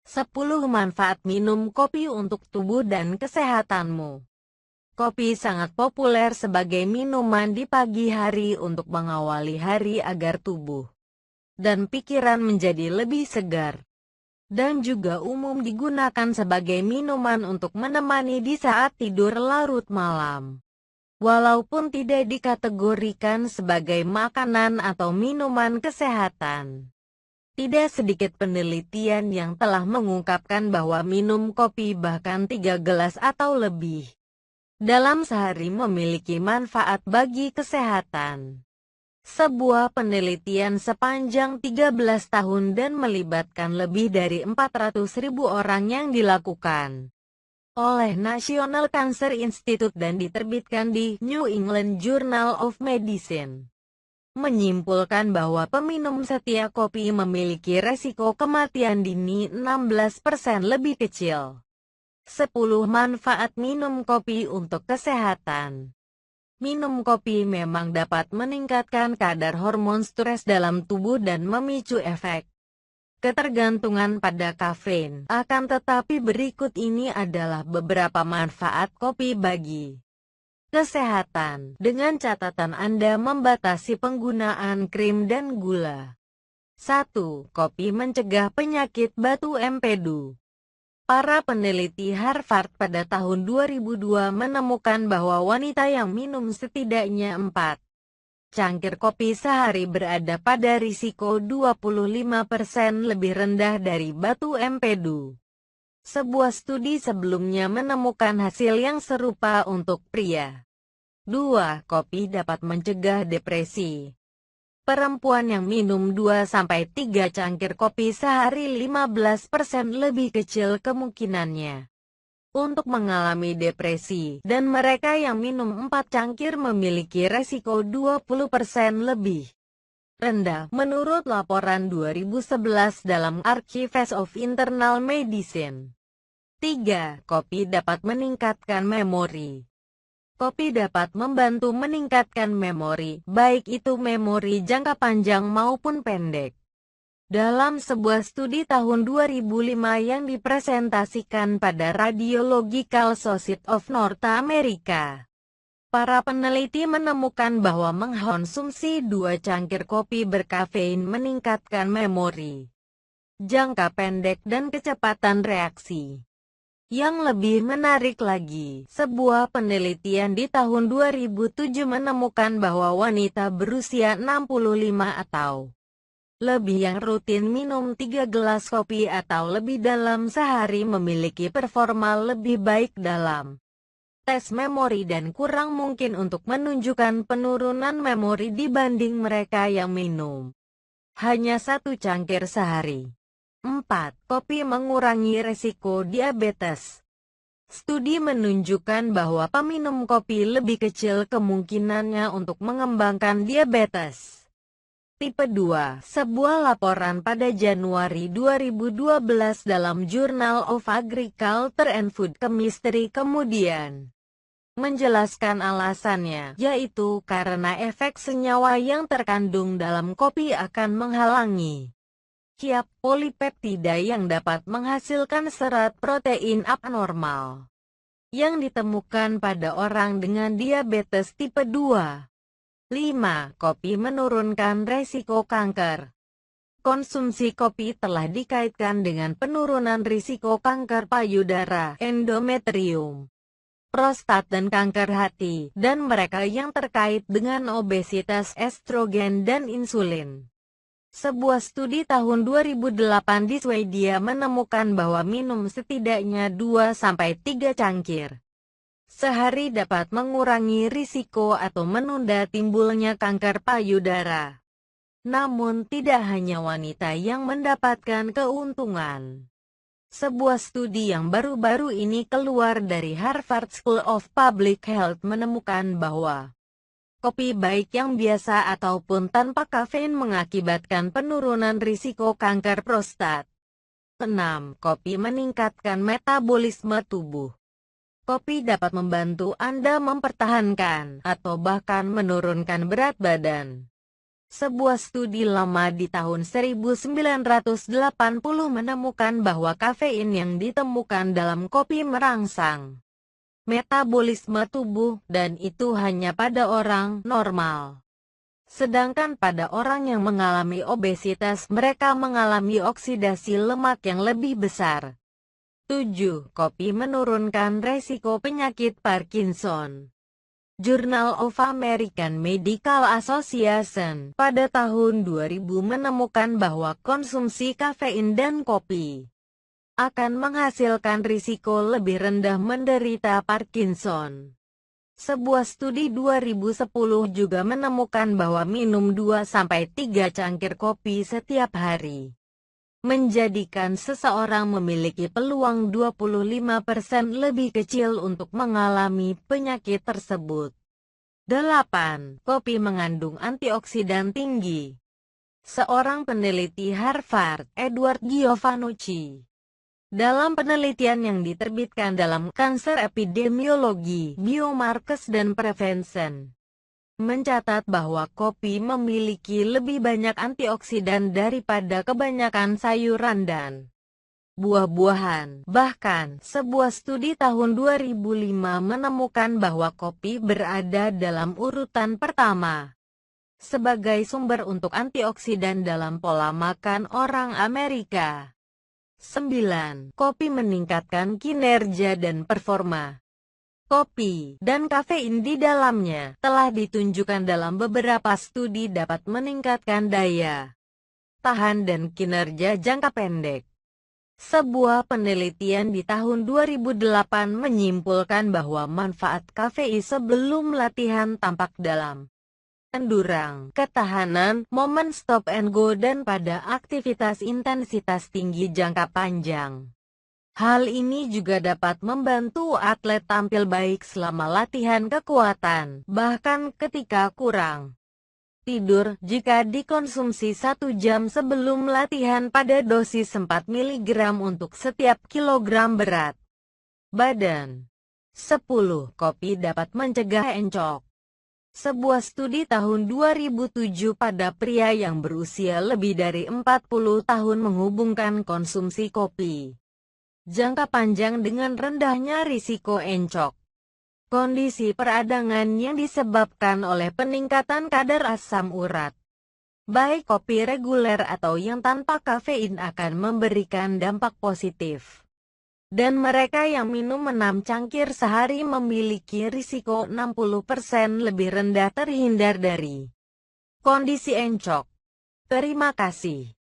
10 manfaat minum kopi untuk tubuh dan kesehatanmu. Kopi sangat populer sebagai minuman di pagi hari untuk mengawali hari agar tubuh dan pikiran menjadi lebih segar. Dan juga umum digunakan sebagai minuman untuk menemani di saat tidur larut malam. Walaupun tidak dikategorikan sebagai makanan atau minuman kesehatan. Tidak sedikit penelitian yang telah mengungkapkan bahwa minum kopi bahkan 3 gelas atau lebih dalam sehari memiliki manfaat bagi kesehatan. Sebuah penelitian sepanjang 13 tahun dan melibatkan lebih dari 400.000 orang yang dilakukan oleh National Cancer Institute dan diterbitkan di New England Journal of Medicine. Menyimpulkan bahwa peminum setia kopi memiliki resiko kematian dini 16% lebih kecil. 10 manfaat minum kopi untuk kesehatan. Minum kopi memang dapat meningkatkan kadar hormon stres dalam tubuh dan memicu efek ketergantungan pada kafein. Akan tetapi berikut ini adalah beberapa manfaat kopi bagi kesehatan, dengan catatan Anda membatasi penggunaan krim dan gula. 1. Kopi mencegah penyakit batu empedu. Para peneliti Harvard pada tahun 2002 menemukan bahwa wanita yang minum setidaknya 4 cangkir kopi sehari berada pada risiko 25% lebih rendah dari batu empedu. Sebuah studi sebelumnya menemukan hasil yang serupa untuk pria. 2. Kopi dapat mencegah depresi. Perempuan yang minum 2-3 cangkir kopi sehari 15% lebih kecil kemungkinannya untuk mengalami depresi, dan mereka yang minum 4 cangkir memiliki resiko 20% lebih rendah, menurut laporan 2011 dalam Archives of Internal Medicine. 3. Kopi dapat meningkatkan memori. Kopi dapat membantu meningkatkan memori, baik itu memori jangka panjang maupun pendek. Dalam sebuah studi tahun 2005 yang dipresentasikan pada Radiological Society of North America, para peneliti menemukan bahwa mengkonsumsi 2 cangkir kopi berkafein meningkatkan memori jangka pendek dan kecepatan reaksi. Yang lebih menarik lagi, sebuah penelitian di tahun 2007 menemukan bahwa wanita berusia 65 atau lebih yang rutin minum 3 gelas kopi atau lebih dalam sehari memiliki performa lebih baik dalam tes memori dan kurang mungkin untuk menunjukkan penurunan memori dibanding mereka yang minum hanya 1 cangkir sehari. 4. Kopi mengurangi resiko diabetes. Studi menunjukkan bahwa peminum kopi lebih kecil kemungkinannya untuk mengembangkan diabetes tipe 2. Sebuah laporan pada Januari 2012 dalam Journal of Agriculture and Food Chemistry kemudian menjelaskan alasannya, yaitu karena efek senyawa yang terkandung dalam kopi akan menghalangi kiap polipeptida yang dapat menghasilkan serat protein abnormal yang ditemukan pada orang dengan diabetes tipe 2. 5. Kopi menurunkan resiko kanker. Konsumsi kopi telah dikaitkan dengan penurunan risiko kanker payudara, endometrium, prostat dan kanker hati, dan mereka yang terkait dengan obesitas, estrogen dan insulin. Sebuah studi tahun 2008 di Swedia menemukan bahwa minum setidaknya 2-3 cangkir sehari dapat mengurangi risiko atau menunda timbulnya kanker payudara. Namun tidak hanya wanita yang mendapatkan keuntungan. Sebuah studi yang baru-baru ini keluar dari Harvard School of Public Health menemukan bahwa kopi baik yang biasa ataupun tanpa kafein mengakibatkan penurunan risiko kanker prostat. 6. Kopi meningkatkan metabolisme tubuh. Kopi dapat membantu Anda mempertahankan atau bahkan menurunkan berat badan. Sebuah studi lama di tahun 1980 menemukan bahwa kafein yang ditemukan dalam kopi merangsang metabolisme tubuh, dan itu hanya pada orang normal. Sedangkan pada orang yang mengalami obesitas, mereka mengalami oksidasi lemak yang lebih besar. 7. Kopi menurunkan resiko penyakit Parkinson. Journal of American Medical Association pada tahun 2000 menemukan bahwa konsumsi kafein dan kopi akan menghasilkan risiko lebih rendah menderita Parkinson. Sebuah studi 2010 juga menemukan bahwa minum 2-3 cangkir kopi setiap hari menjadikan seseorang memiliki peluang 25% lebih kecil untuk mengalami penyakit tersebut. 8. Kopi mengandung antioksidan tinggi. Seorang peneliti Harvard, Edward Giovannucci, dalam penelitian yang diterbitkan dalam Cancer Epidemiology, Biomarkers dan Prevention, mencatat bahwa kopi memiliki lebih banyak antioksidan daripada kebanyakan sayuran dan buah-buahan. Bahkan, sebuah studi tahun 2005 menemukan bahwa kopi berada dalam urutan pertama sebagai sumber untuk antioksidan dalam pola makan orang Amerika. 9. Kopi meningkatkan kinerja dan performa. Kopi dan kafein di dalamnya telah ditunjukkan dalam beberapa studi dapat meningkatkan daya tahan dan kinerja jangka pendek. Sebuah penelitian di tahun 2008 menyimpulkan bahwa manfaat kafein sebelum latihan tampak dalam endurance, ketahanan, momen stop and go, dan pada aktivitas intensitas tinggi jangka panjang. Hal ini juga dapat membantu atlet tampil baik selama latihan kekuatan, bahkan ketika kurang tidur, jika dikonsumsi 1 jam sebelum latihan pada dosis 4 mg untuk setiap kilogram berat badan. 10. Kopi dapat mencegah encok. Sebuah studi tahun 2007 pada pria yang berusia lebih dari 40 tahun menghubungkan konsumsi kopi jangka panjang dengan rendahnya risiko encok. Kondisi peradangan yang disebabkan oleh peningkatan kadar asam urat, baik kopi reguler atau yang tanpa kafein, akan memberikan dampak positif. Dan mereka yang minum 6 cangkir sehari memiliki risiko 60% lebih rendah terhindar dari kondisi encok. Terima kasih.